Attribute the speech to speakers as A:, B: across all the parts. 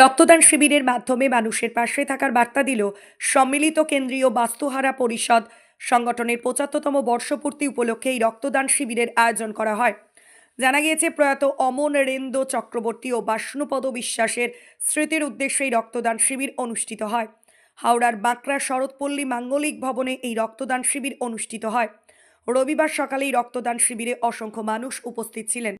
A: রক্তদান শিবিরের মাধ্যমে মানুষের পাশে থাকার বার্তা দিল সম্মিলিত কেন্দ্রীয় বাস্তুহারা পরিষদ সংগঠনের ৭৫তম বর্ষপূর্তি উপলক্ষে এই রক্তদান শিবিরের আয়োজন করা হয়। জানা গিয়েছে, প্রয়াত অমরেন্দ্র চক্রবর্তী ও বাষ্ণুপদ বিশ্বাসের স্মৃতির উদ্দেশ্যে এই রক্তদান শিবির অনুষ্ঠিত হয়। হাওড়ার বাঁকড়া শরৎপল্লী মাঙ্গলিক ভবনে এই রক্তদান শিবির অনুষ্ঠিত হয়। রবিবার সকালে এই রক্তদান শিবিরে অসংখ্য মানুষ উপস্থিত ছিলেন।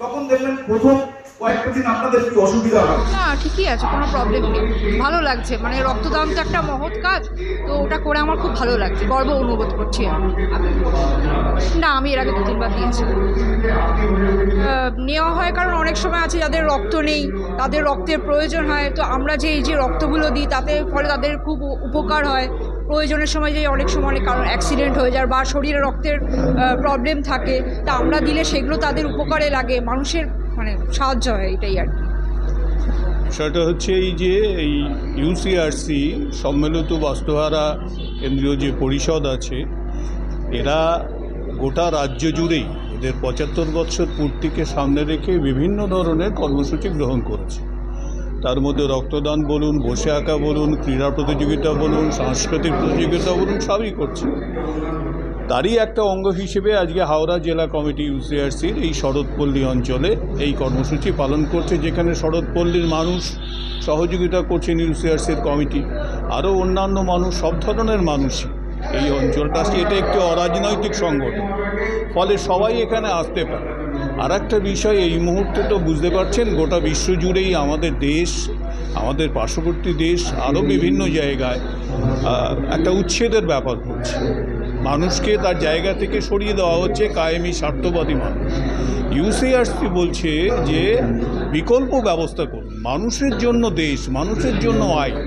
B: তখন দেখলেন প্রথম কয়েকটা দিন আপনাদের কি অসুবিধা হয়?
C: না, ঠিকই আছে, কোনো প্রবলেম নেই, ভালো লাগছে। মানে রক্তদান তো একটা মহৎ কাজ, তো ওটা করে আমার খুব ভালো লাগছে, গর্ব অনুভব করছি আমি। না, আমি এর আগে ২-৩ বার দিয়েছি। নেওয়া হয় কারণ অনেক সময় আছে যাদের রক্ত নেই, তাদের রক্তের প্রয়োজন হয়, তো আমরা যে এই যে রক্তগুলো দিই তাতে ফলে তাদের খুব উপকার হয়। প্রয়োজনের সময় যে অনেক সময় অনেক কারণ অ্যাক্সিডেন্ট হয়ে যায় বা শরীরে রক্তের প্রবলেম থাকে, তা আমরা দিলে সেগুলো তাদের উপকারে লাগে, মানুষের মানে সাহায্য হয়, এটাই আর কি।
D: সেটা হচ্ছে এই যে এই ইউসিআরসি সম্মিলিত বাস্তুহারা কেন্দ্রীয় যে পরিষদ আছে, এরা গোটা রাজ্য জুড়েই এদের ৭৫ বছর পূর্তিকে সামনে রেখে বিভিন্ন ধরনের কর্মসূচি গ্রহণ করেছে। তার মধ্যে রক্তদান বলুন, বসে আঁকা বলুন, ক্রীড়া প্রতিযোগিতা বলুন, সাংস্কৃতিক প্রতিযোগিতা বলুন, সবই করছে। তারই একটা অঙ্গ হিসেবে আজকে হাওড়া জেলা কমিটি ইউসিআরসির এই শরৎপল্লী অঞ্চলে এই কর্মসূচি পালন করছে, যেখানে শরৎপল্লীর মানুষ সহযোগিতা করছেন ইউসিআরসির কমিটি, আরও অন্যান্য মানুষ, সব ধরনের মানুষই এই অঞ্চলটা। এটা একটি অরাজনৈতিক সংগঠন, ফলে সবাই এখানে আসতে পারে। আর একটা বিষয়, এই মুহূর্তে তো বুঝতে পারছেন গোটা বিশ্বজুড়েই আমাদের দেশ, আমাদের পার্শ্ববর্তী দেশ, আরও বিভিন্ন জায়গায় একটা উচ্ছেদের ব্যাপার ঘটছে। মানুষকে তার জায়গা থেকে সরিয়ে দেওয়া হচ্ছে কায়েমি স্বার্থবাদী মানুষ। ইউসিআরসি বলছে যে বিকল্প ব্যবস্থা করুন, মানুষের জন্য দেশ, মানুষের জন্য আইন,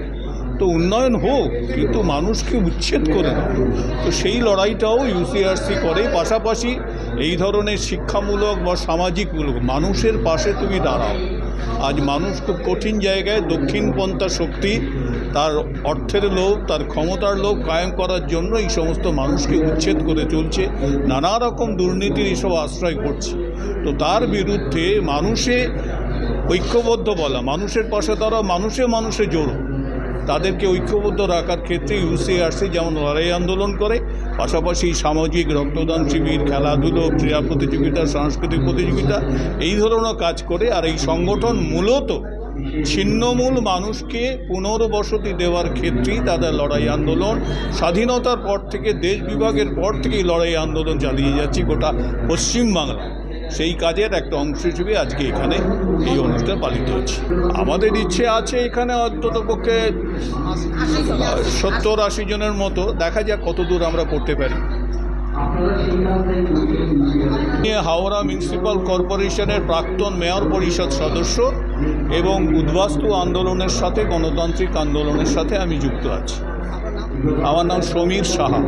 D: তো উন্নয়ন হোক, কিন্তু মানুষকে উচ্ছেদ করে না। তো সেই লড়াইটাও ইউসিআরসি করে। পাশাপাশি এই ধরনের শিক্ষামূলক বা সামাজিকমূলক মানুষের পাশে তুমি দাঁড়াও। আজ মানুষ খুব কঠিন জায়গায়, দক্ষিণপন্থা শক্তি তার অর্থের লোভ, তার ক্ষমতার লোভ কায়েম করার জন্য এই সমস্ত মানুষকে উচ্ছেদ করে চলছে, নানা রকম দুর্নীতির এসব আশ্রয় করছে। তো তার বিরুদ্ধে মানুষে ঐক্যবদ্ধ বলা, মানুষের পাশে তারা মানুষে জোড়ো, তাদেরকে ঐক্যবদ্ধ রাখার ক্ষেত্রে ইউসিআরসি যেমন লড়াই আন্দোলন করে, পাশাপাশি সামাজিক রক্তদান শিবির, খেলাধুলো, ক্রীড়া প্রতিযোগিতা, সাংস্কৃতিক প্রতিযোগিতা, এই ধরনের কাজ করে। আর এই সংগঠন মূলত ছিন্নমূল মানুষকে পুনর্বসতি দেওয়ার ক্ষেত্রেই তাদের লড়াই আন্দোলন। স্বাধীনতার পর থেকে, দেশ বিভাগের পর থেকেই লড়াই আন্দোলন চালিয়ে যাচ্ছি গোটা পশ্চিমবাংলা। সেই কাজের একটা অংশ হিসেবে আজকে এখানে এই অনুষ্ঠান পালিত হচ্ছে। আমাদের ইচ্ছে আছে এখানে অন্ততপক্ষে ৭০-৮০ জনের মতো, দেখা যাক কত দূর আমরা করতে পারি। হাওড়া মিউনিসিপ্যাল কর্পোরেশনের প্রাক্তন মেয়র পরিষদ সদস্য এবং উদ্বাস্তু আন্দোলনের সাথে, গণতান্ত্রিক আন্দোলনের সাথে আমি যুক্ত আছি। আমার নাম সমীর সাহা।